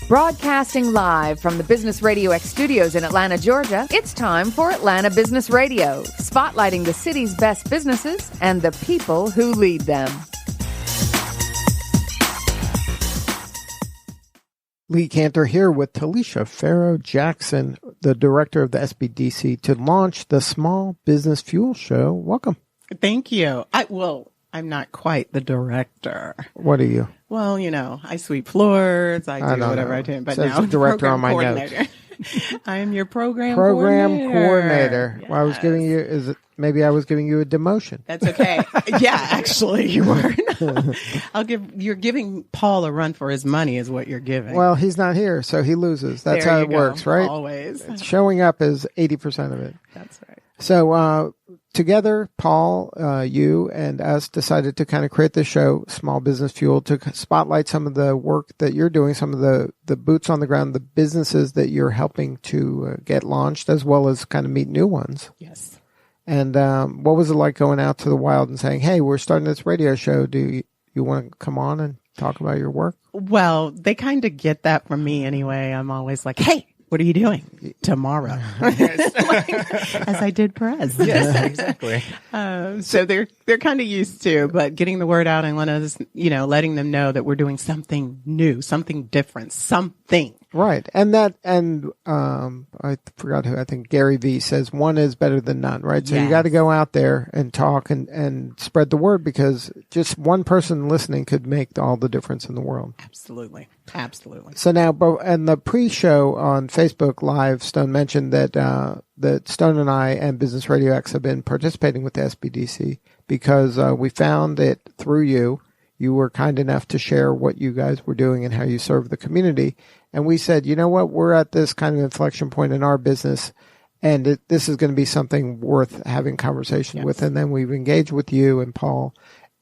Broadcasting live from the Business Radio X studios in Atlanta, Georgia, it's time for Atlanta Business Radio, spotlighting the city's best businesses and the people who lead them. Lee Cantor here with Telisha Farrow Jackson, the director of the SBDC, to launch the Small Business Fuel Show. Welcome. Thank you. I'm not quite the director. What are you? Well, I sweep floors. I do whatever I do. But now, director on my notes. I am your program coordinator. Yes. Well, I was giving you. Maybe I was giving you a demotion. That's okay. Yeah, actually, you were. You're giving Paul a run for his money, is what you're giving. Well, he's not here, so he loses. That's how it works, right? Always. Showing up is 80% of it. That's right. So together, Paul, you and us decided to kind of create this show, Small Business Fuel, to spotlight some of the work that you're doing, some of the boots on the ground, the businesses that you're helping to get launched, as well as kind of meet new ones. Yes. And what was it like going out to the wild and saying, hey, we're starting this radio show. Do you want to come on and talk about your work? Well, they kind of get that from me anyway. I'm always like, hey, what are you doing tomorrow? As I did Perez. Yes, exactly. So they're kind of used to, but getting the word out and letting them know that we're doing something new, something different, something. Right. And I forgot who, I think Gary Vee says one is better than none, right? So You got to go out there and talk and spread the word, because just one person listening could make all the difference in the world. Absolutely. Absolutely. So now, and the pre-show on Facebook Live, Stone mentioned that Stone and I and Business Radio X have been participating with the SBDC because we found it through you. You were kind enough to share what you guys were doing and how you serve the community. And we said, you know what, we're at this kind of inflection point in our business, and this is going to be something worth having conversation with. And then we've engaged with you and Paul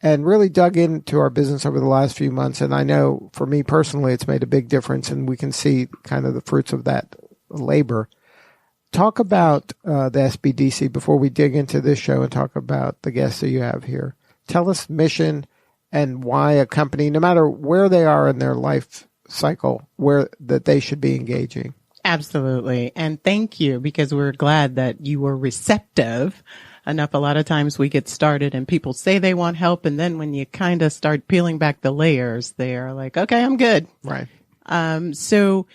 and really dug into our business over the last few months. And I know for me personally, it's made a big difference, and we can see kind of the fruits of that labor. Talk about the SBDC before we dig into this show and talk about the guests that you have here. Tell us mission and why a company, no matter where they are in their life cycle, that they should be engaging. Absolutely. And thank you, because we're glad that you were receptive enough. A lot of times we get started and people say they want help, and then when you kind of start peeling back the layers, they're like, okay, I'm good. Right. So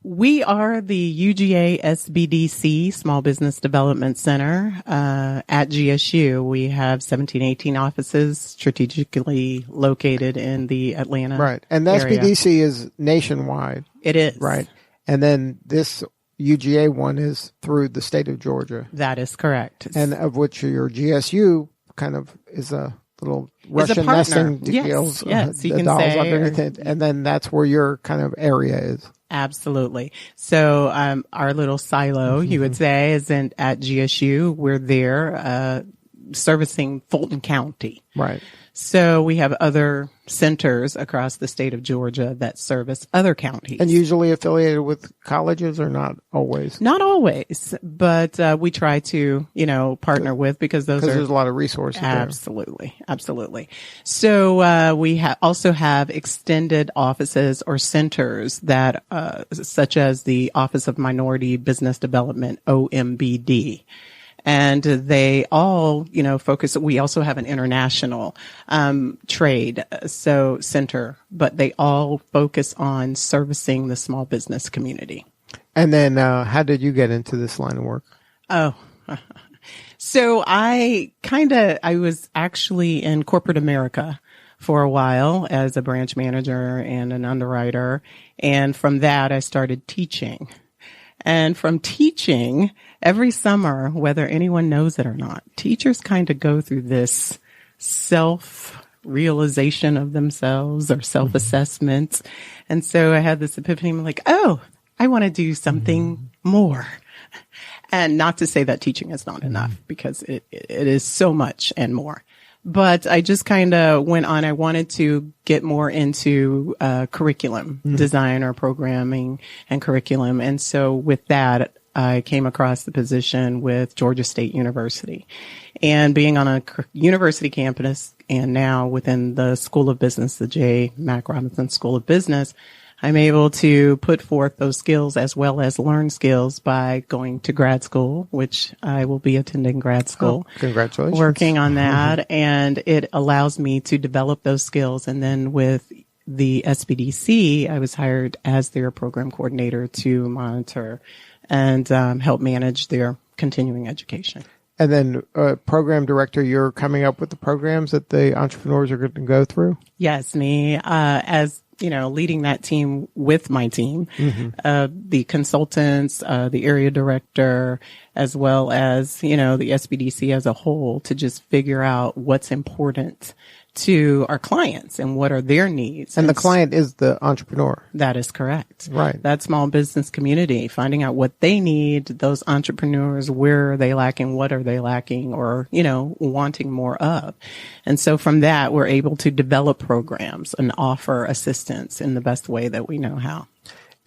we are the UGA SBDC Small Business Development Center at GSU. We have 18 offices strategically located in the Atlanta Right. And the area. SBDC is nationwide. It is. Right. And then this UGA one is through the state of Georgia. That is correct. And of which your GSU kind of is a little Russian nesting deals. Yes, you the can dolls say. Underneath it. And then that's where your kind of area is. Absolutely. So our little silo, you would say, is at GSU. We're there servicing Fulton County. Right. So we have other centers across the state of Georgia that service other counties. And usually affiliated with colleges, or not always? Not always, but we try to, partner with, because there's a lot of resources Absolutely. There. Absolutely. So we also have extended offices or centers that, such as the Office of Minority Business Development, OMBD. And they all, focus. We also have an international trade center, but they all focus on servicing the small business community. And then how did you get into this line of work? Oh, so I was actually in corporate America for a while as a branch manager and an underwriter. And from that, I started teaching. And from teaching, every summer, whether anyone knows it or not, teachers kind of go through this self-realization of themselves or self-assessments. And so I had this epiphany. I'm like, oh, I want to do something more. And not to say that teaching is not enough, because it is so much and more. But I just kind of went on. I wanted to get more into curriculum design or programming and curriculum. And so with that, I came across the position with Georgia State University. And being on a university campus and now within the School of Business, the J. Mac Robinson School of Business, I'm able to put forth those skills as well as learn skills by going to grad school, which I will be attending grad school. Oh, congratulations. Working on that. And it allows me to develop those skills. And then with the SBDC, I was hired as their program coordinator to monitor and help manage their continuing education. And then program director, you're coming up with the programs that the entrepreneurs are going to go through? Yes, me as leading that team with my team, the consultants, the area director, as well as, the SBDC as a whole, to just figure out what's important to our clients and what are their needs. And the client is the entrepreneur. That is correct. Right. That small business community, finding out what they need, those entrepreneurs, where are they lacking, what are they lacking, or, wanting more of. And so from that, we're able to develop programs and offer assistance in the best way that we know how.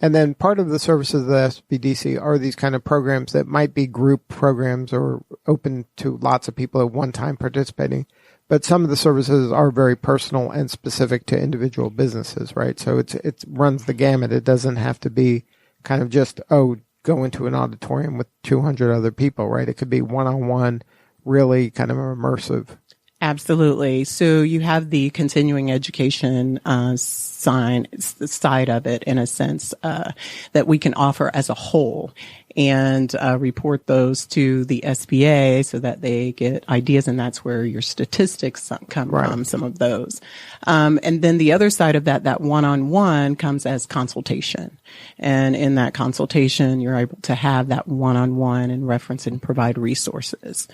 And then part of the services of the SBDC are these kind of programs that might be group programs or open to lots of people at one time participating. But some of the services are very personal and specific to individual businesses, right? So it runs the gamut. It doesn't have to be kind of just, go into an auditorium with 200 other people, right? It could be one-on-one, really kind of immersive. Absolutely. So you have the continuing education side of it, in a sense, that we can offer as a whole, and report those to the SBA so that they get ideas, and that's where your statistics come from, some of those. And then the other side of that one-on-one comes as consultation. And in that consultation, you're able to have that one-on-one and reference and provide resources.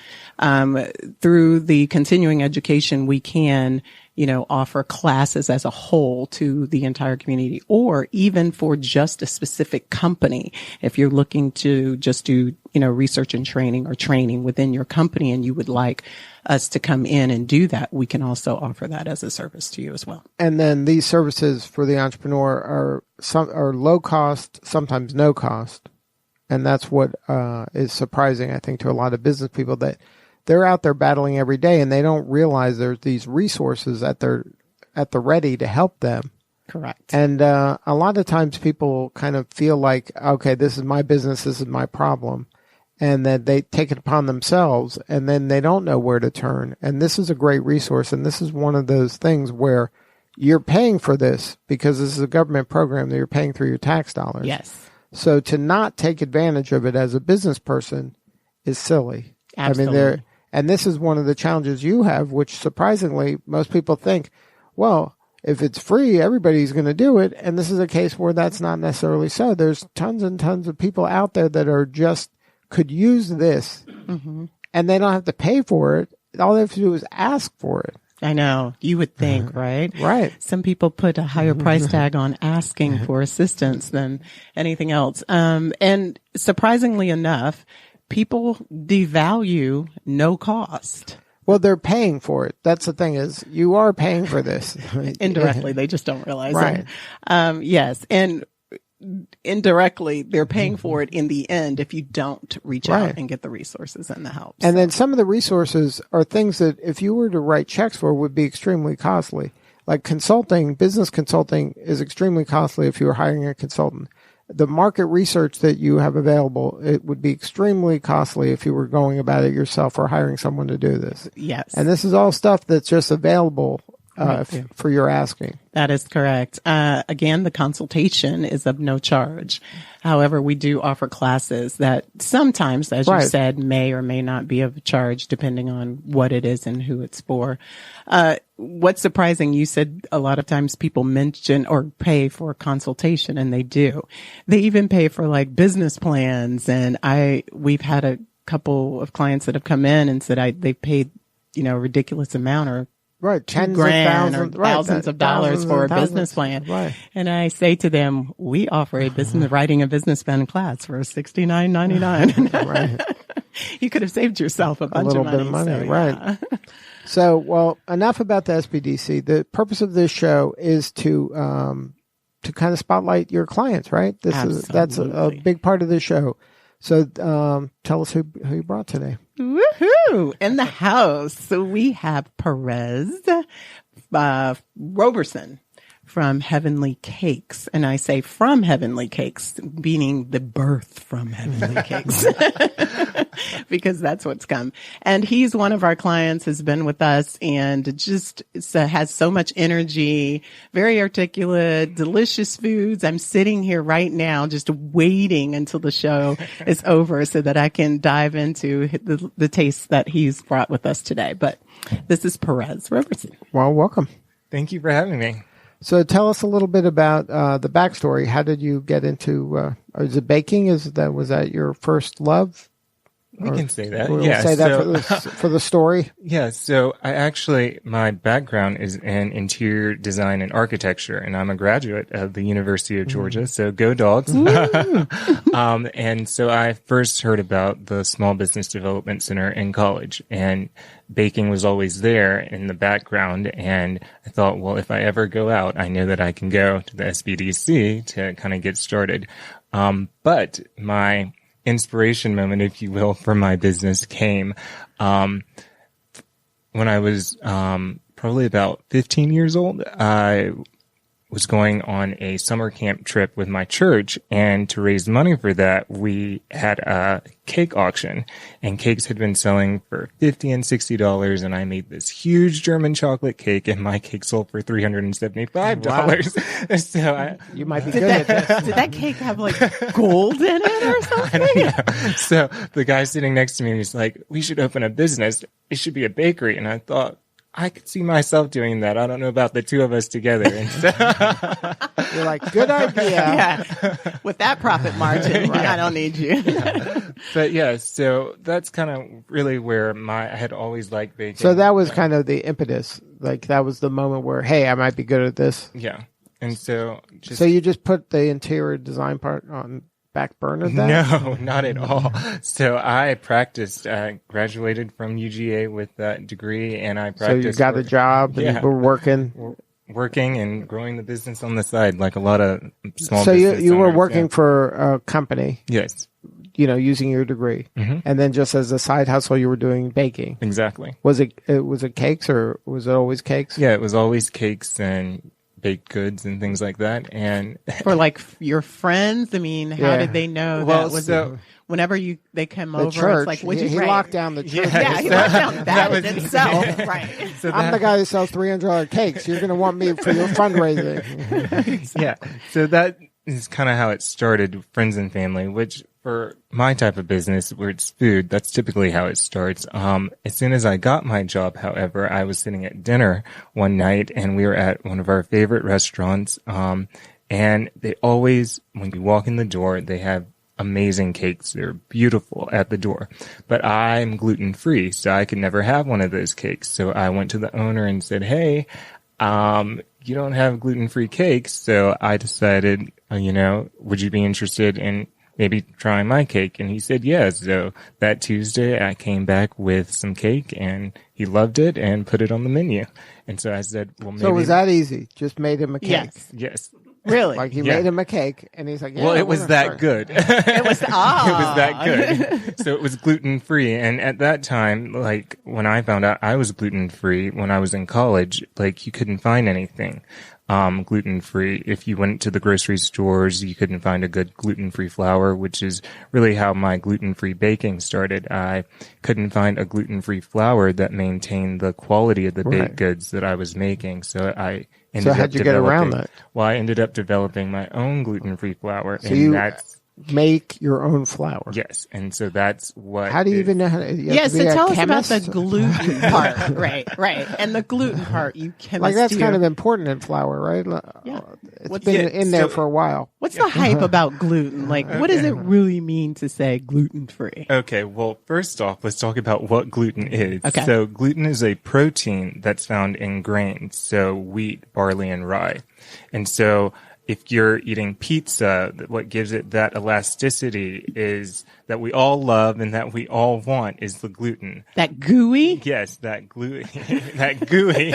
Through the continuing education, we can offer classes as a whole to the entire community, or even for just a specific company. If you're looking to just do, research and training or training within your company, and you would like us to come in and do that, we can also offer that as a service to you as well. And then these services for the entrepreneur are low cost, sometimes no cost. And that's what is surprising, I think, to a lot of business people, that they're out there battling every day and they don't realize there's these resources at the ready to help them. Correct. And a lot of times people kind of feel like, okay, this is my business, this is my problem, and that they take it upon themselves, and then they don't know where to turn. And this is a great resource, and this is one of those things where you're paying for this because this is a government program that you're paying through your tax dollars. Yes. So to not take advantage of it as a business person is silly. Absolutely. And this is one of the challenges you have, which surprisingly, most people think, well, if it's free, everybody's going to do it. And this is a case where that's not necessarily so. There's tons and tons of people out there that are just could use this, and they don't have to pay for it. All they have to do is ask for it. I know. You would think, right? Right. Some people put a higher price tag on asking for assistance than anything else. And surprisingly enough, people devalue no cost. Well, they're paying for it. That's the thing, is you are paying for this. Indirectly. They just don't realize right. it. Yes. And indirectly, they're paying for it in the end if you don't reach out and get the resources and the help. And then some of the resources are things that if you were to write checks for would be extremely costly. Like consulting, business consulting is extremely costly if you were hiring a consultant. The market research that you have available, it would be extremely costly if you were going about it yourself or hiring someone to do this. Yes. And this is all stuff that's just available for your asking. That is correct. Again, the consultation is of no charge. However, we do offer classes that sometimes, as you said, may or may not be of charge depending on what it is and who it's for. What's surprising, you said a lot of times people mention or pay for consultation, and they do. They even pay for like business plans. And we've had a couple of clients that have come in and said they paid, a ridiculous amount, or tens of thousands, thousands of dollars for a business plan. Right. And I say to them, we offer writing a business plan class for $69.99. Right. You could have saved yourself a little bunch bit of money. So, right. Yeah. So, well, enough about the SBDC. The purpose of this show is to kind of spotlight your clients, right? That's a big part of the show. So, tell us who you brought today. Woohoo! In the house. So we have Perez Roberson from Heavenly Cakes. And I say from Heavenly Cakes, meaning the birth from Heavenly Cakes, because that's what's come. And he's one of our clients, has been with us, and just has so much energy, very articulate, delicious foods. I'm sitting here right now just waiting until the show is over so that I can dive into the tastes that he's brought with us today. But this is Perez Robertson. Well, welcome. Thank you for having me. So tell us a little bit about the backstory. How did you get into, is it baking? Was that your first love? We can say that. We'll yeah. say that for the story. Yeah. So my background is in interior design and architecture, and I'm a graduate of the University of Georgia. So go Dogs. And so I first heard about the Small Business Development Center in college, and baking was always there in the background. And I thought, well, if I ever go out, I know that I can go to the SBDC to kind of get started. But my inspiration moment, if you will, for my business came when I was probably about 15 years old. I was going on a summer camp trip with my church, and to raise money for that, we had a cake auction, and cakes had been selling for $50 and $60, and I made this huge German chocolate cake, and my cake sold for $375. Wow. So you might be good at this. Did that cake have like gold in it or something? I don't know. So the guy sitting next to me was like, "We should open a business. It should be a bakery." And I thought, I could see myself doing that. I don't know about the two of us together. And so you're like, good idea. Yeah. With that profit margin, I don't need you. Yeah. But yeah, so that's kind of really where I had always liked baking. So that was kind of the impetus. Like that was the moment where, hey, I might be good at this. Yeah. And so so you just put the interior design part on back burner then? No, not at all. So I practiced, graduated from UGA with that degree, and I practiced. So you got a job and you were working and growing the business on the side, like a lot of small so business you were owners, working for a company. Yes. Using your degree. Mm-hmm. And then just as a side hustle, you were doing baking. Exactly. Was it cakes, or was it always cakes? Yeah, it was always cakes and baked goods and things like that. And for like your friends, I mean, how did they know that was whenever they come over, church, it's like, would you he locked down the church. Yeah, he locked down that in itself. Right. So I'm the guy who sells $300 cakes. You're going to want me for your fundraising. Yeah. So that is kind of how it started, friends and family, which for my type of business where it's food, that's typically how it starts. As soon as I got my job, however, I was sitting at dinner one night, and we were at one of our favorite restaurants. And they always, when you walk in the door, they have amazing cakes. They're beautiful at the door. But I'm gluten-free, so I could never have one of those cakes. So I went to the owner and said, "Hey, you don't have gluten-free cakes." So I decided, would you be interested in maybe trying my cake? And he said yes. So that Tuesday I came back with some cake, and he loved it and put it on the menu. And so I said, well, maybe. So was that easy? Just made him a cake? Yes. Really? Like he made him a cake, and he's like, well, it was that good. It was, it was that good. So it was gluten-free. And at that time, like when I found out I was gluten-free when I was in college, like you couldn't find anything gluten-free. If you went to the grocery stores, you couldn't find a good gluten-free flour, which is really how my gluten-free baking started. I couldn't find a gluten-free flour that maintained the quality of the baked goods that I was making. So I ended how'd you get around that? Well, I ended up developing my own gluten-free flour. So you make your own flour? Yes. And so that's what... How do you even know how to... So tell us about the gluten part. Right. And the gluten part, you chemist. Like that's kind of important in flour, right? Yeah. It's been in there for a while. What's the hype about gluten? Like, what does it really mean to say gluten-free? Okay, well, first off, let's talk about what gluten is. Okay. So gluten is a protein that's found in grains, so wheat, barley, and rye. And so if you're eating pizza, what gives it that elasticity is that we all love and that we all want is the gluten. That gooey? Yes, that gooey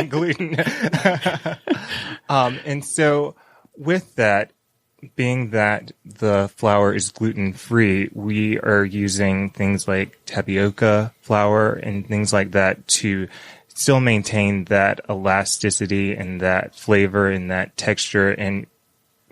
gluten. And so with that, being that the flour is gluten-free, we are using things like tapioca flour and things like that to still maintain that elasticity and that flavor and that texture and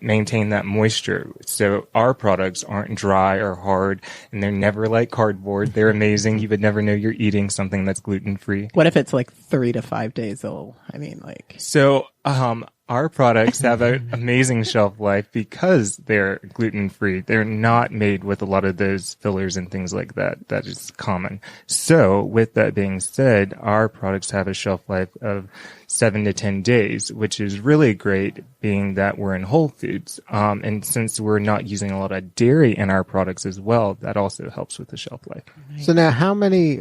maintain that moisture. So our products aren't dry or hard, and they're never like cardboard. They're amazing. You would never know you're eating something that's gluten-free. What if it's like 3 to 5 days old? I mean, like. So, our products have an amazing shelf life because they're gluten-free. They're not made with a lot of those fillers and things like that. That is common. So with that being said, our products have a shelf life of 7 to 10 days, which is really great being that we're in Whole Foods. And since we're not using a lot of dairy in our products as well, that also helps with the shelf life. So now how many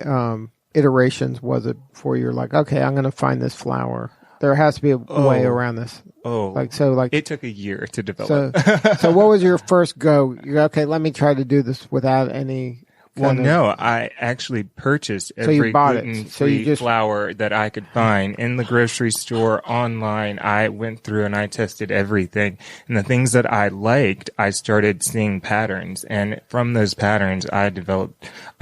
iterations was it before you're like, okay, I'm going to find this flour? There has to be a way around this. It took a year to develop. So what was your first go? You're okay, let me try to do this without any. No, I actually purchased every gluten-free flour that I could find in the grocery store, online. I went through and I tested everything. And the things that I liked, I started seeing patterns. And from those patterns, I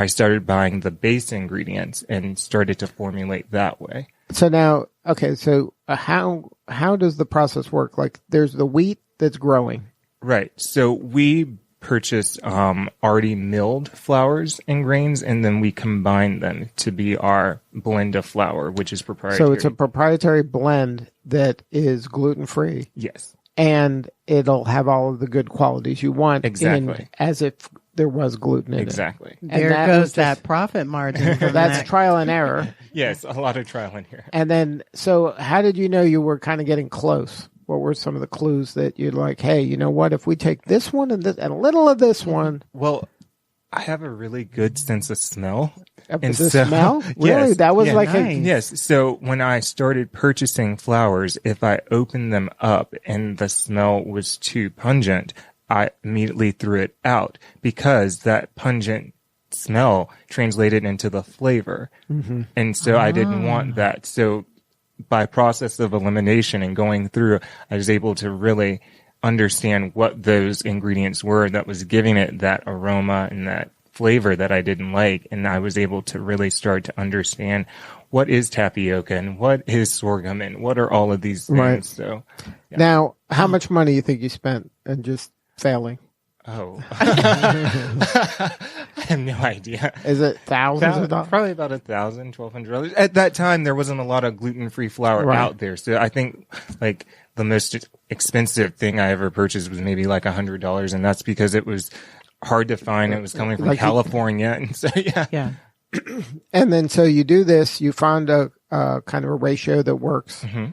started buying the base ingredients and started to formulate that way. So now, okay, so how does the process work? Like, there's the wheat that's growing. Right. So we purchase already milled flours and grains, and then we combine them to be our blend of flour, which is proprietary. So it's a proprietary blend that is gluten-free. Yes. And it'll have all of the good qualities you want. Exactly. As if there was gluten in it. Exactly. There goes that profit margin. That's trial and error. Yes, a lot of trial and error. And then, so how did you know you were kind of getting close? What were some of the clues that you're like, hey, you know what? If we take this one and a little of this one. Well, I have a really good sense of smell. And smell? Really? Yes, that was nice. Yes. So when I started purchasing flours, if I opened them up and the smell was too pungent, I immediately threw it out because that pungent smell translated into the flavor. Mm-hmm. And so I didn't want that. So by process of elimination and going through, I was able to really understand what those ingredients were that was giving it that aroma and that flavor that I didn't like. And I was able to really start to understand what is tapioca and what is sorghum and what are all of these things. Right. So yeah. Now, how much money do you think you spent and just failing? Oh, I have no idea. Is it thousands of dollars? Probably about $1,000, $1,200. At that time, there wasn't a lot of gluten-free flour out there. So I think like the most expensive thing I ever purchased was maybe like $100. And that's because it was hard to find. It was coming from California. And so, yeah. And then, so you do this, you find a kind of a ratio that works. Mm-hmm.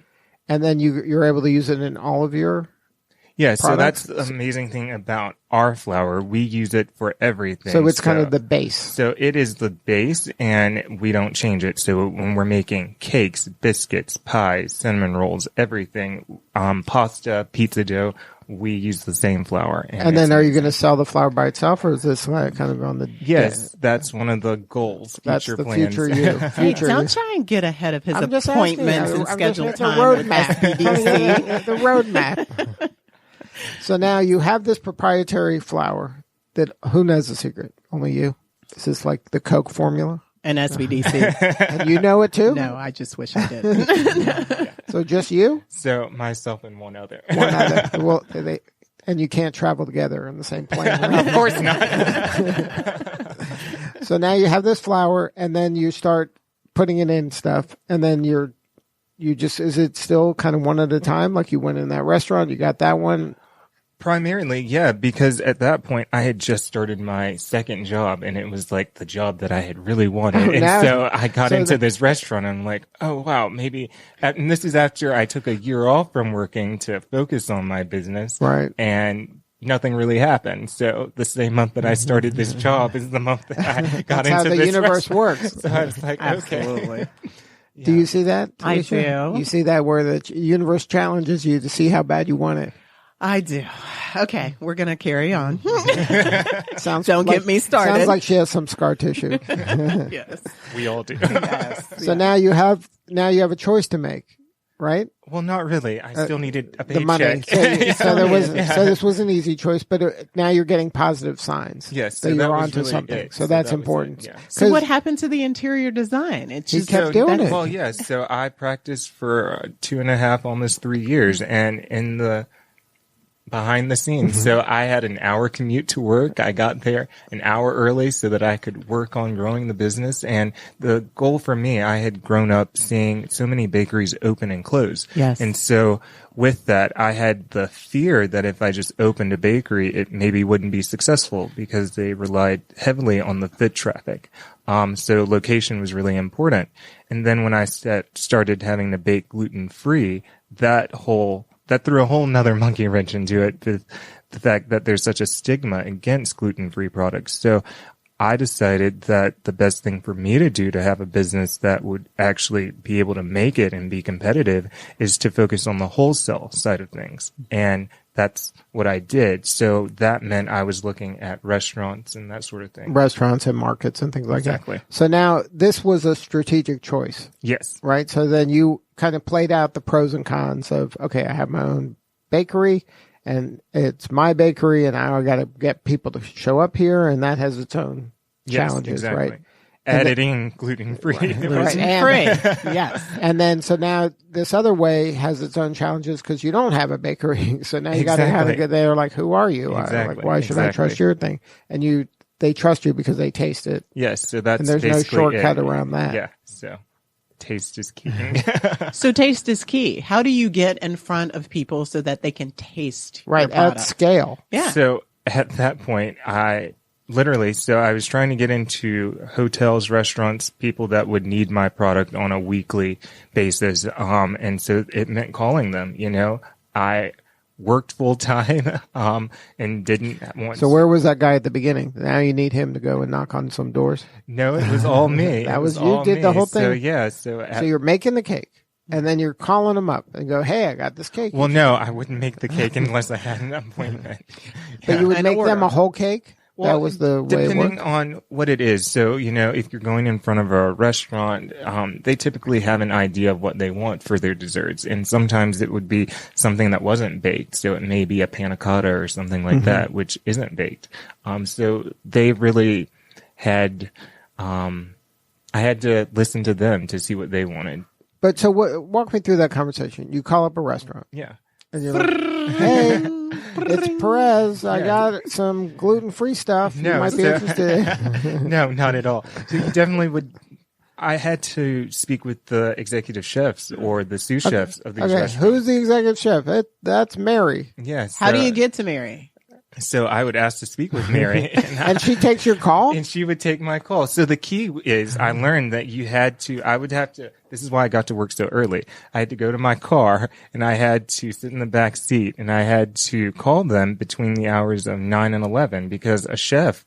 And then you're able to use it in all of your Yeah, products? So that's the amazing thing about our flour. We use it for everything. So it's kind of the base. So it is the base, and we don't change it. So when we're making cakes, biscuits, pies, cinnamon rolls, everything, pasta, pizza dough, we use the same flour. And then are you going to sell the flour by itself, or is this like kind of on the... Yes, that's one of the goals. That's the plans. future you. Don't try and get ahead of his appointments and schedule time with SBDC. The roadmap. So now you have this proprietary flour that, who knows the secret? Only you. Is this like the Coke formula? And SBDC. And you know it too? No, I just wish I did. So just you? So myself and one other. One other. Well, and you can't travel together in the same plane. Right? Of course not. So now you have this flour, and then you start putting it in stuff, and then you just, is it still kind of one at a time? Like you went in that restaurant, you got that one? Primarily, yeah, because at that point I had just started my second job, and it was like the job that I had really wanted. So I got into this restaurant, and I'm like, oh wow, maybe, and this is after I took a year off from working to focus on my business. Right. And nothing really happened. So the same month that I started this job is the month that I got into this restaurant. That's how the universe works. So I was like, Absolutely. Okay. Yeah. Do you see that, Telisha? I do. You see that where the universe challenges you to see how bad you want it? I do. Okay, we're going to carry on. Don't get me started. Sounds like she has some scar tissue. Yes. We all do. Yes. So now you have a choice to make. right? Well, not really. I still needed a paycheck. The money. So this was an easy choice, but now you're getting positive signs. Yes, so that you're was onto really something. it. So that's that was important. it, yeah. So what happened to the interior design? It He just kept doing it. Well, yeah. So I practiced for 2.5, almost 3 years, and in the behind the scenes. So I had an hour commute to work. I got there an hour early so that I could work on growing the business. And the goal for me, I had grown up seeing so many bakeries open and close. Yes. And so with that, I had the fear that if I just opened a bakery, it maybe wouldn't be successful because they relied heavily on the foot traffic. So location was really important. And then when I started having to bake gluten-free, that threw a whole nother monkey wrench into it, with the fact that there's such a stigma against gluten-free products. So I decided that the best thing for me to do to have a business that would actually be able to make it and be competitive is to focus on the wholesale side of things. And that's what I did. So that meant I was looking at restaurants and that sort of thing. Restaurants and markets and things like Exactly. that. So now this was a strategic choice. Yes. Right? So then you kind of played out the pros and cons of, okay, I have my own bakery and it's my bakery and I got to get people to show up here, and that has its own challenges, exactly. right? Editing gluten-free. Gluten-free. Yes. And then, so now this other way has its own challenges because you don't have a bakery. So now you got to have to get there. Like, who are you? Exactly. Like, why should I trust your thing? And they trust you because they taste it. Yes. So that's and there's no shortcut around that. Yeah. So taste is key. So taste is key. How do you get in front of people so that they can taste right your product? At scale? Yeah. So at that point, I was trying to get into hotels, restaurants, people that would need my product on a weekly basis. And so it meant calling them, I worked full time, and didn't want. So where was that guy at the beginning? Now you need him to go and knock on some doors. No, it was all me. That was you did the whole thing. So yeah. So you're making the cake. And then you're calling them up and go, hey, I got this cake. Well, no, I wouldn't make the cake unless I had an appointment. But you would make them a whole cake? Well, that was the way it worked? Depending on what it is. So, if you're going in front of a restaurant, they typically have an idea of what they want for their desserts. And sometimes it would be something that wasn't baked. So it may be a panna cotta or something like that, which isn't baked. So they really had, I had to listen to them to see what they wanted. But so walk me through that conversation. You call up a restaurant. Yeah. And you're like, hey, it's Perez. I got some gluten-free stuff. You might be interested. No, not at all. So you definitely would. I had to speak with the executive chefs or the sous chefs of these restaurants. Who's the executive chef? That's Mary. Yes. How do you get to Mary? So I would ask to speak with Mary. And she takes your call? And she would take my call. So the key is I learned that I would have to, this is why I got to work so early. I had to go to my car and I had to sit in the back seat and I had to call them between the hours of 9 and 11 because a chef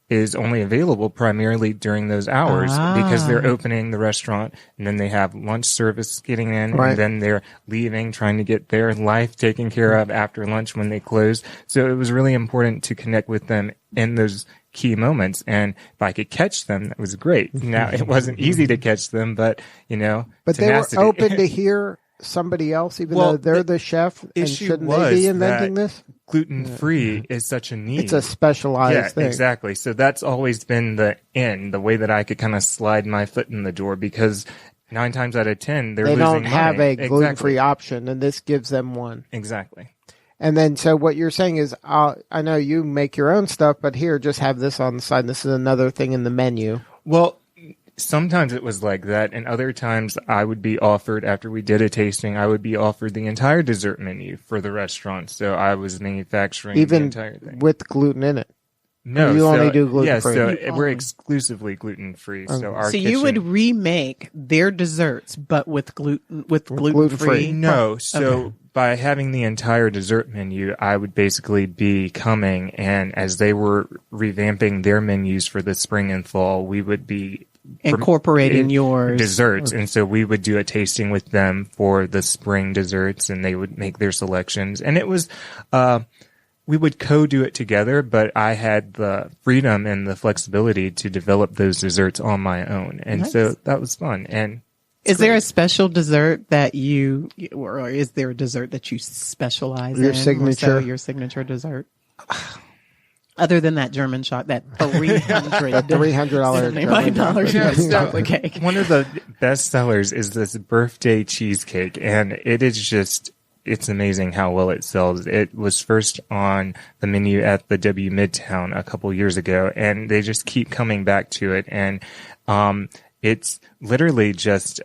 is only available primarily during those hours because they're opening the restaurant and then they have lunch service getting in and then they're leaving, trying to get their life taken care of after lunch when they close. So it was really important to connect with them in those key moments. And if I could catch them, that was great. Now, it wasn't easy to catch them, but, But tenacity. They were open to hear somebody else, even though they're the chef, and shouldn't they be inventing this? Gluten-free is such a need. It's a specialized thing. Exactly. So that's always been the way that I could kind of slide my foot in the door because 9 times out of 10, they don't have money. a gluten-free option, and this gives them one. Exactly. And then, so what you're saying is, I know you make your own stuff, but here, just have this on the side. This is another thing in the menu. Well, sometimes it was like that, and other times I would be offered, after we did a tasting, I would be offered the entire dessert menu for the restaurant. So I was manufacturing the entire thing. With gluten in it. No, you only do gluten-free. Yeah, so we're exclusively gluten-free. Okay. So you would remake their desserts, but with gluten-free? No, so by having the entire dessert menu, I would basically be coming, and as they were revamping their menus for the spring and fall, we would be incorporating yours desserts, and so we would do a tasting with them for the spring desserts, and they would make their selections, and it was we would co-do it together, but I had the freedom and the flexibility to develop those desserts on my own, and so that was fun. And Is there a special dessert that or is there a dessert that you specialize in? Your signature? Your signature dessert? Other than that German chocolate, that $300 Yeah, chocolate cake. One of the best sellers is this birthday cheesecake, and it's amazing how well it sells. It was first on the menu at the W Midtown a couple years ago, and they just keep coming back to it. And it's literally just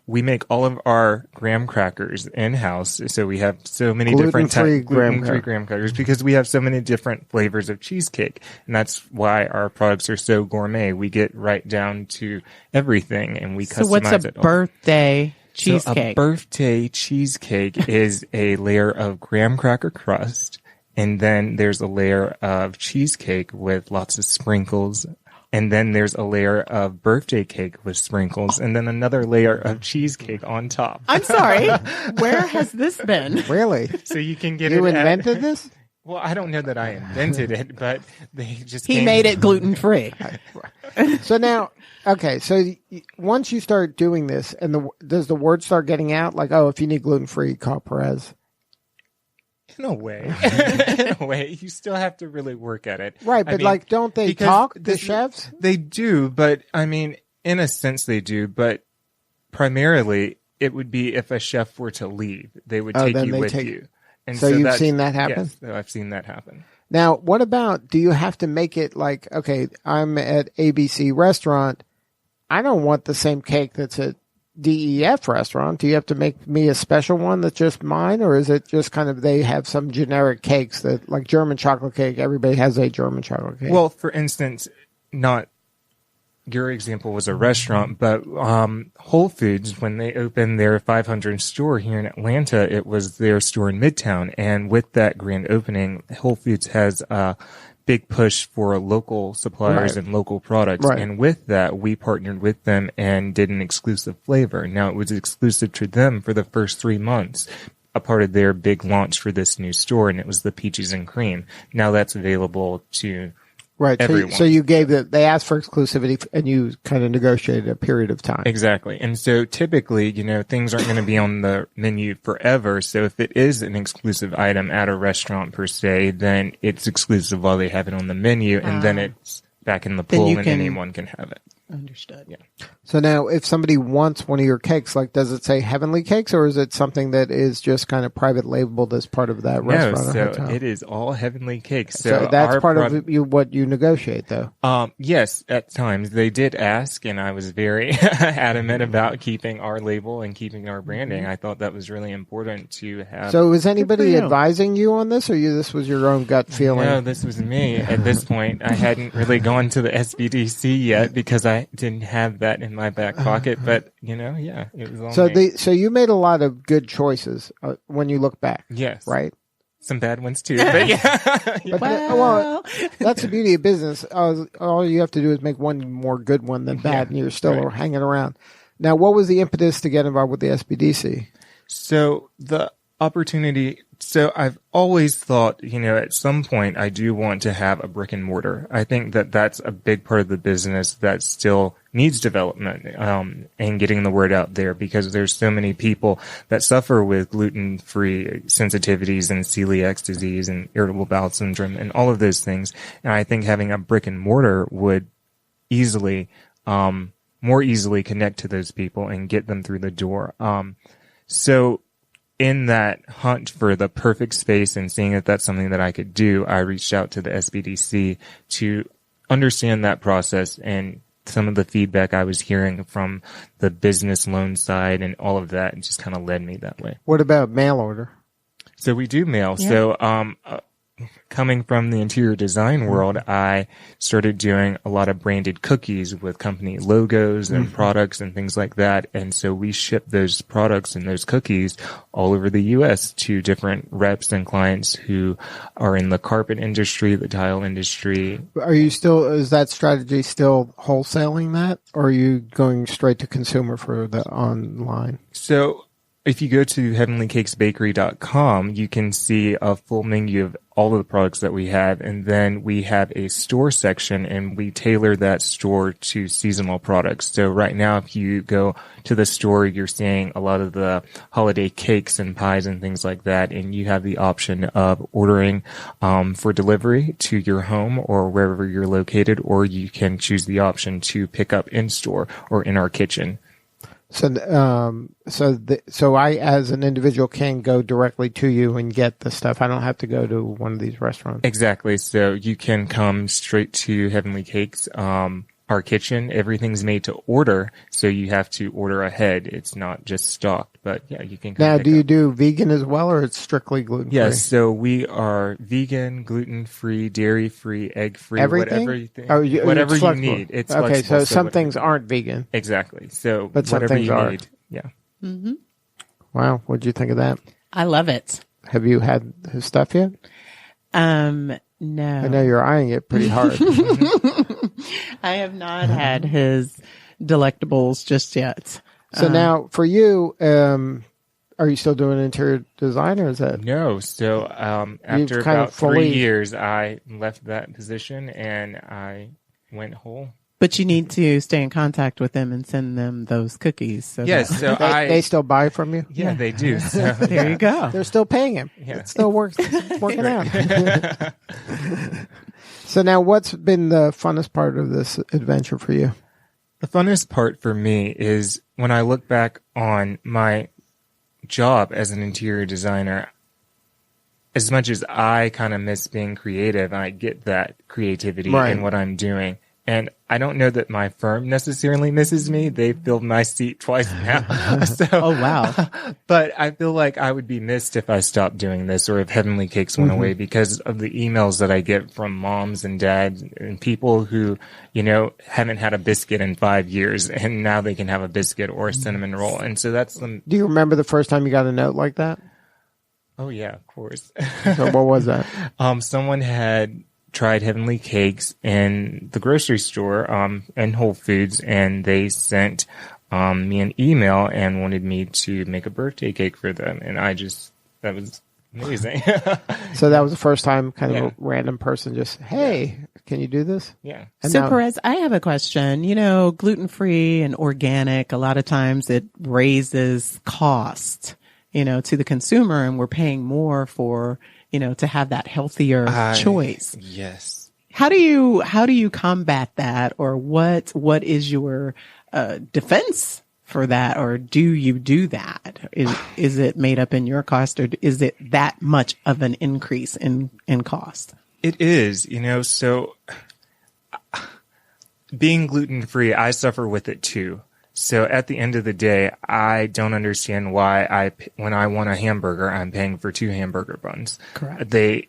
we make all of our graham crackers in-house, so we have so many different types gluten-free graham crackers because we have so many different flavors of cheesecake, and that's why our products are so gourmet. We get right down to everything, and we customize it. So what's a birthday cheesecake? So a birthday cheesecake is a layer of graham cracker crust, and then there's a layer of cheesecake with lots of sprinkles. And then there's a layer of birthday cake with sprinkles, and then another layer of cheesecake on top. I'm sorry. Where has this been? Really? So you can get You invented this? Well, I don't know that I invented it, but they just He made it gluten-free. So now, okay, so once you start doing this, and does the word start getting out? Like, oh, if you need gluten-free, call Perez. In a way, you still have to really work at it. Right, but don't they talk, the chefs? They do, but I mean, in a sense they do, but primarily it would be if a chef were to leave, they would take you with you. And so you've seen that happen? Yes, I've seen that happen. Now, what about, do you have to make it like, okay, I'm at ABC restaurant, I don't want the same cake that's at DEF restaurant. Do you have to make me a special one that's just mine, or is it just kind of they have some generic cakes that, like German chocolate cake, everybody has a German chocolate cake? Well, for instance, not your example was a restaurant, but Whole Foods, when they opened their 500th store here in Atlanta, it was their store in Midtown, and with that grand opening, Whole Foods has big push for local suppliers and local products. Right. And with that, we partnered with them and did an exclusive flavor. Now, it was exclusive to them for the first 3 months, a part of their big launch for this new store, and it was the peaches and cream. Now that's available to everyone. So you gave they asked for exclusivity, and you kind of negotiated a period of time. Exactly. And so typically, things aren't going to be on the menu forever. So if it is an exclusive item at a restaurant per se, then it's exclusive while they have it on the menu, and then it's back in the pool and anyone can have it. Understood. Yeah. So now, if somebody wants one of your cakes, like, does it say Heavenly Cakes, or is it something that is just kind of private labeled as part of that restaurant? No, or hotel? It is all Heavenly Cakes. So that's part of what you negotiate, though. Yes, at times they did ask, and I was very adamant about keeping our label and keeping our branding. I thought that was really important to have. So was anybody advising you on this, or this was your own gut feeling? No, this was me. At this point, I hadn't really gone to the SBDC yet because I didn't have that in my back pocket. But it was all me. So you made a lot of good choices when you look back. Yes, right. Some bad ones too, but Well, that's the beauty of business. All you have to do is make one more good one than bad, and you're still hanging around. Now, what was the impetus to get involved with the SBDC? So the opportunity. So I've always thought, at some point I do want to have a brick and mortar. I think that that's a big part of the business that still needs development, and getting the word out there, because there's so many people that suffer with gluten-free sensitivities and celiac disease and irritable bowel syndrome and all of those things. And I think having a brick and mortar would more easily connect to those people and get them through the door. So in that hunt for the perfect space and seeing that that's something that I could do, I reached out to the SBDC to understand that process, and some of the feedback I was hearing from the business loan side and all of that just kind of led me that way. What about mail order? So we do mail. Yeah. So, coming from the interior design world, I started doing a lot of branded cookies with company logos and products and things like that. And so we ship those products and those cookies all over the U.S. to different reps and clients who are in the carpet industry, the tile industry. Is that strategy still wholesaling that, or are you going straight to consumer for the online? So if you go to heavenlycakesbakery.com, you can see a full menu of all of the products that we have. And then we have a store section, and we tailor that store to seasonal products. So right now, if you go to the store, you're seeing a lot of the holiday cakes and pies and things like that. And you have the option of ordering for delivery to your home or wherever you're located, or you can choose the option to pick up in store or in our kitchen. So, so I, as an individual, can go directly to you and get the stuff. I don't have to go to one of these restaurants. Exactly. So you can come straight to Heavenly Cakes, our kitchen. Everything's made to order, so you have to order ahead. It's not just stocked, but yeah, you can come Now, pick do you up. do vegan as well, or it's strictly gluten-free? Yes, so we are vegan, gluten-free, dairy-free, egg-free, Everything? whatever you think, Oh, whatever it's you flexible. need. It's okay, flexible, so some whatever- things aren't vegan. Exactly. So But some whatever things you are. need. Yeah. Wow, what'd you think of that? I love it. Have you had his stuff yet? No. I know you're eyeing it pretty hard. I have not had his delectables just yet. So now, for you, are you still doing interior design, or is that? No. So after kind of about fully- 3 years, I left that position and I went whole. But you need to stay in contact with them and send them those cookies. So Yes. So They still buy from you? yeah, they do. So, there you go. They're still paying him. Yeah. It still works. It's working out. So now, what's been the funnest part of this adventure for you? The funnest part for me is when I look back on my job as an interior designer. As much as I kind of miss being creative, I get that creativity Right. in what I'm doing. And I don't know that my firm necessarily misses me. They filled my seat twice now. So, Oh, wow. But I feel like I would be missed if I stopped doing this or if Heavenly Cakes went away because of the emails that I get from moms and dads and people who, haven't had a biscuit in 5 years and now they can have a biscuit or a cinnamon roll. And so that's the, Do you remember the first time you got a note like that? oh yeah, of course. So what was that? Someone had tried Heavenly Cakes in the grocery store, and Whole Foods, and they sent me an email and wanted me to make a birthday cake for them. And that was amazing. So that was the first time kind of Yeah. a random person just, hey, can you do this? Yeah. And So now- Perez, I have a question. Gluten-free and organic, a lot of times it raises cost, to the consumer, and we're paying more for, to have that healthier choice. Yes. How do you combat that, or what is your defense for that, or do you do that? Is it made up in your cost, or is it that much of an increase in cost? It is, so being gluten-free, I suffer with it too. So at the end of the day, I don't understand why when I want a hamburger, I'm paying for 2 hamburger buns. Correct. They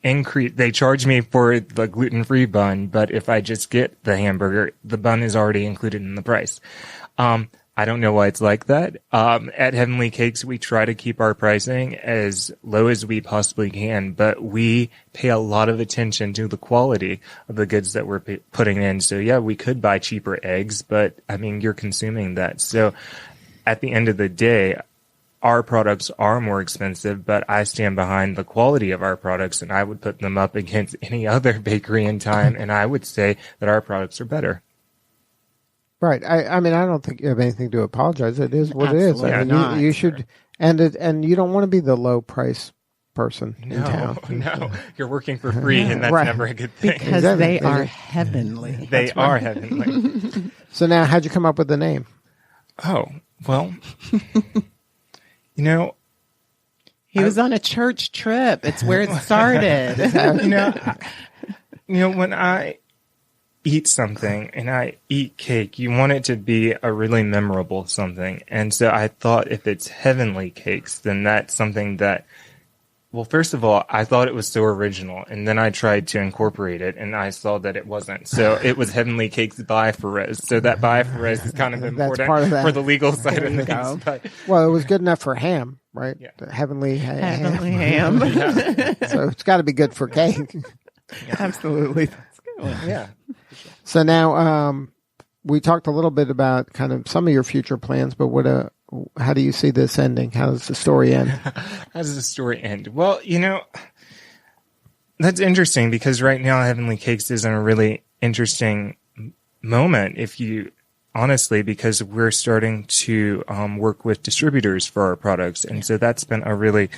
charge me for the gluten-free bun, but if I just get the hamburger, the bun is already included in the price. I don't know why it's like that. At Heavenly Cakes, we try to keep our pricing as low as we possibly can, but we pay a lot of attention to the quality of the goods that we're putting in. So yeah, we could buy cheaper eggs, but you're consuming that. So at the end of the day, our products are more expensive, but I stand behind the quality of our products, and I would put them up against any other bakery in time, and I would say that our products are better. Right. I don't think you have anything to apologize. It is what Absolutely it is. not. You should, and you don't want to be the low price person in town. No, you're working for free, and that's Right. never a good thing. Because Exactly. they are heavenly. They are heavenly. So now, how'd you come up with the name? Oh, well, He was on a church trip. It's where it started. when I eat something and I eat cake, you want it to be a really memorable something. And so I thought if it's Heavenly Cakes, then that's something that, well, first of all, I thought it was so original, and then I tried to incorporate it, and I saw that it wasn't. So it was Heavenly Cakes by Farrow. So that by Farrow is kind of important part of that. for the legal side of you things. go. But Well, it was good enough for ham, right? Yeah. The heavenly ham. Heavenly ham. So it's got to be good for cake. Absolutely. yeah. So now, we talked a little bit about kind of some of your future plans, but how do you see this ending? How does the story end? How does the story end? Well, that's interesting because right now Heavenly Cakes is in a really interesting moment, honestly, because we're starting to work with distributors for our products. And so that's been a really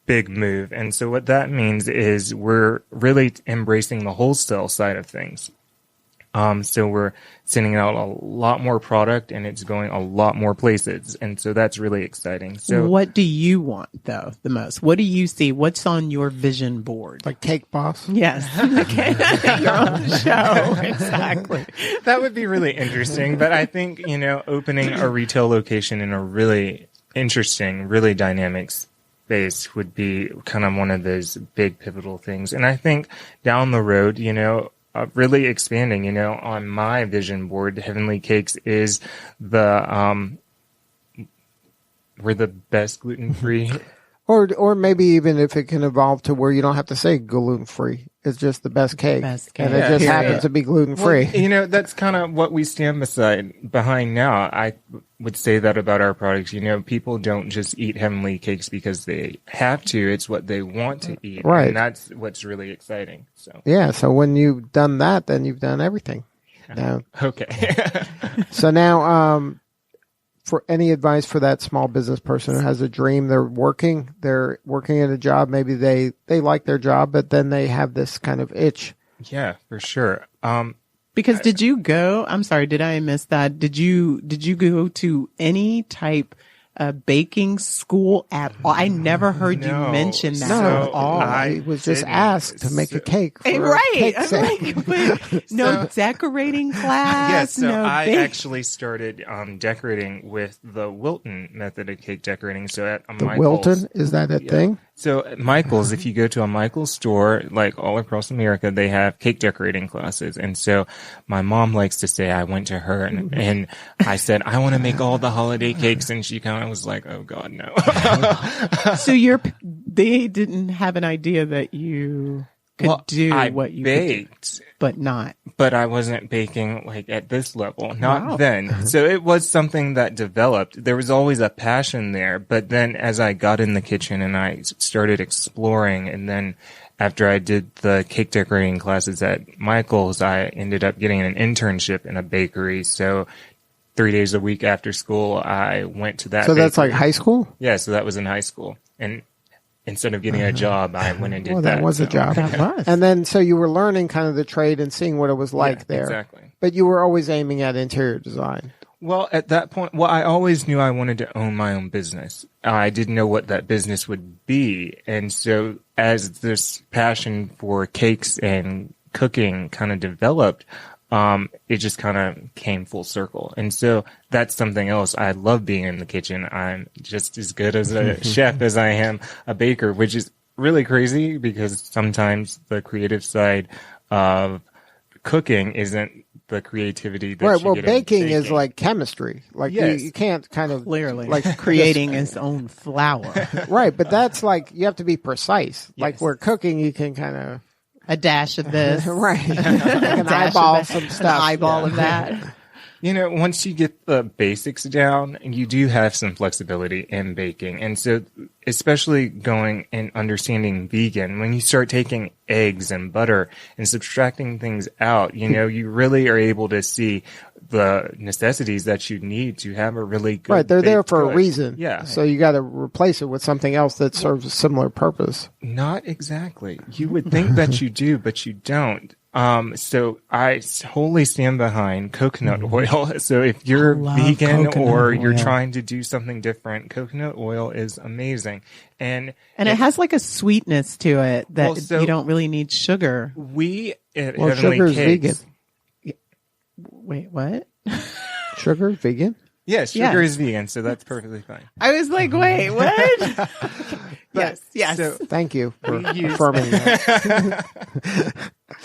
big move. And so what that means is we're really embracing the wholesale side of things. So we're sending out a lot more product and it's going a lot more places. And so that's really exciting. So what do you want though the most? What do you see? What's on your vision board? Like Cake Boss? Yes. You're on the show. Exactly. that would be really interesting. But I think, opening a retail location in a really interesting, really dynamic space would be kind of one of those big pivotal things. And I think down the road, really expanding, on my vision board, Heavenly Cakes is we're the best gluten-free. Or maybe even if it can evolve to where you don't have to say gluten-free. It's just the best cake. And it just happens to be gluten-free. Well, that's kind of what we stand behind now. I would say that about our products. People don't just eat Heavenly Cakes because they have to. It's what they want to eat. Right. And that's what's really exciting. So when you've done that, then you've done everything. Now, okay. So now, for any advice for that small business person who has a dream, they're working at a job. Maybe they like their job, but then they have this kind of itch. Yeah, for sure. Because did you go? I'm sorry, did I miss that? Did you go to any type baking school at all? I never heard you mention that at all. I was just asked to make a cake. For right. A I'm like, no decorating class. Yes, so I actually started decorating with the Wilton method of cake decorating. So at Michael's, Wilton, is that a thing? So at Michael's, if you go to a Michael's store, like all across America, they have cake decorating classes. And so my mom likes to say I went to her and I said, I want to make all the holiday cakes. And she kind of was like, oh God, no. So they didn't have an idea that you could do what you baked, but not. But I wasn't baking like at this level, not then. So it was something that developed. There was always a passion there. But then as I got in the kitchen and I started exploring, and then after I did the cake decorating classes at Michael's, I ended up getting an internship in a bakery. So 3 days a week after school, I went to that. So that's like high school? Yeah, so that was in high school. And instead of getting a job, I went and did that. Well, that was a job. That was. And then, so you were learning kind of the trade and seeing what it was like there. Exactly. But you were always aiming at interior design. Well, at that point, I always knew I wanted to own my own business. I didn't know what that business would be. And so as this passion for cakes and cooking kind of developed, it just kind of came full circle. And so that's something else. I love being in the kitchen. I'm just as good as a chef as I am a baker, which is really crazy because sometimes the creative side of cooking isn't the creativity that you get baking in is like chemistry. Like you can't kind of clearly like creating his own flour. Right, but that's like you have to be precise. Yes. Like where cooking you can kind of a dash of this. Right. Like an eyeball some stuff. An eyeball of that. Once you get the basics down, you do have some flexibility in baking. And so, especially going and understanding vegan, when you start taking eggs and butter and subtracting things out, you really are able to see the necessities that you need to have a really good Right, they're there for good. a reason. Yeah. So you got to replace it with something else that serves a similar purpose. Not exactly. You would think that you do, but you don't. So I wholly stand behind coconut oil. So if you're vegan or you're trying to do something different, coconut oil is amazing. And it has like a sweetness to it that you don't really need sugar. We at Heavenly sugar's Cakes, vegan. Wait, what? Sugar vegan? Yes, sugar is vegan, so that's perfectly fine. I was like, wait, what? Yes. So, thank you for affirming that.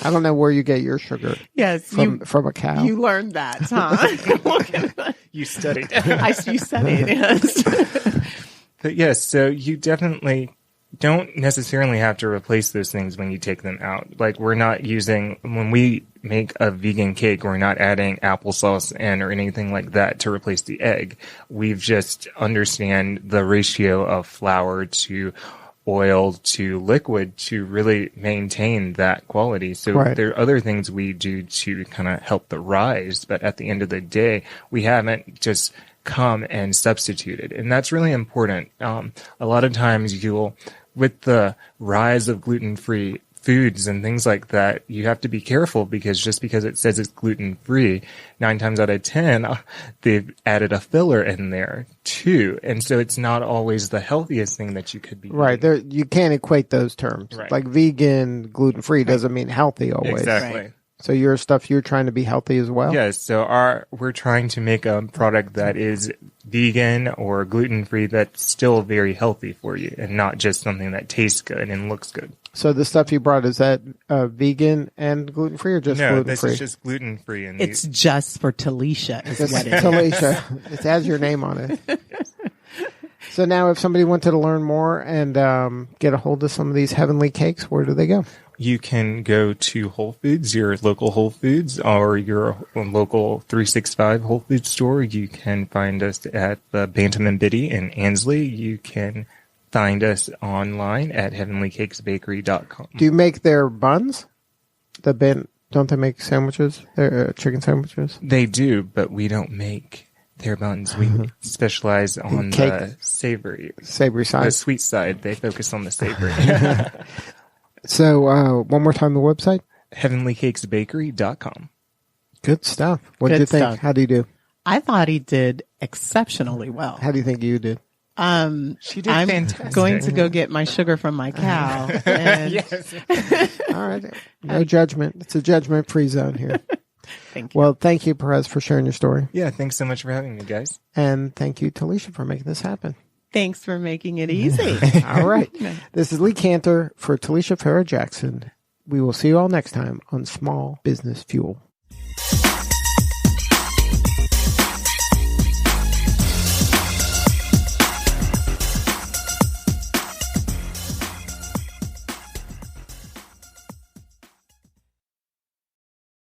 I don't know where you get your sugar. Yes, from a cow. You learned that, huh? You studied. You studied, yes. But yes, so you definitely don't necessarily have to replace those things when you take them out. Like we're not using, when we make a vegan cake, we're not adding applesauce in or anything like that to replace the egg. We've just understand the ratio of flour to oil to liquid to really maintain that quality. So there are other things we do to kind of help the rise, but at the end of the day, we haven't just come and substituted. And that's really important. A lot of times with the rise of gluten-free foods and things like that, you have to be careful because just because it says it's gluten-free, 9 times out of 10, they've added a filler in there too. And so it's not always the healthiest thing that you could be eating. You can't equate those terms. Right. Like vegan, gluten-free doesn't mean healthy always. Exactly. Right. So your stuff, you're trying to be healthy as well? Yes. So we're trying to make a product that is vegan or gluten-free that's still very healthy for you and not just something that tastes good and looks good. So the stuff you brought, is that vegan and gluten-free or just gluten-free? No, this is just gluten-free. And It's just for Telisha is what it is. Telisha. It has your name on it. Yes. So now if somebody wanted to learn more and get a hold of some of these heavenly cakes, where do they go? You can go to Whole Foods, your local Whole Foods, or your local 365 Whole Foods store. You can find us at the Bantam and Biddy in Ansley. You can find us online at heavenlycakesbakery.com. Do you make their buns? Don't they make sandwiches? Their chicken sandwiches? They do, but we don't make their buns. We specialize on the savory side. The sweet side. They focus on the savory. So, one more time, the website? heavenlycakesbakery.com. Good stuff. What did you think? How do you do? I thought he did exceptionally well. How do you think you did? She did fantastic. I'm going to go get my sugar from my cow. And Yes. All right. No judgment. It's a judgment-free zone here. Thank you. Well, thank you, Perez, for sharing your story. Yeah, thanks so much for having me, guys. And thank you, Telisha, for making this happen. Thanks for making it easy. All right. This is Lee Cantor for Telisha Farrow Jackson. We will see you all next time on Small Business Fuel.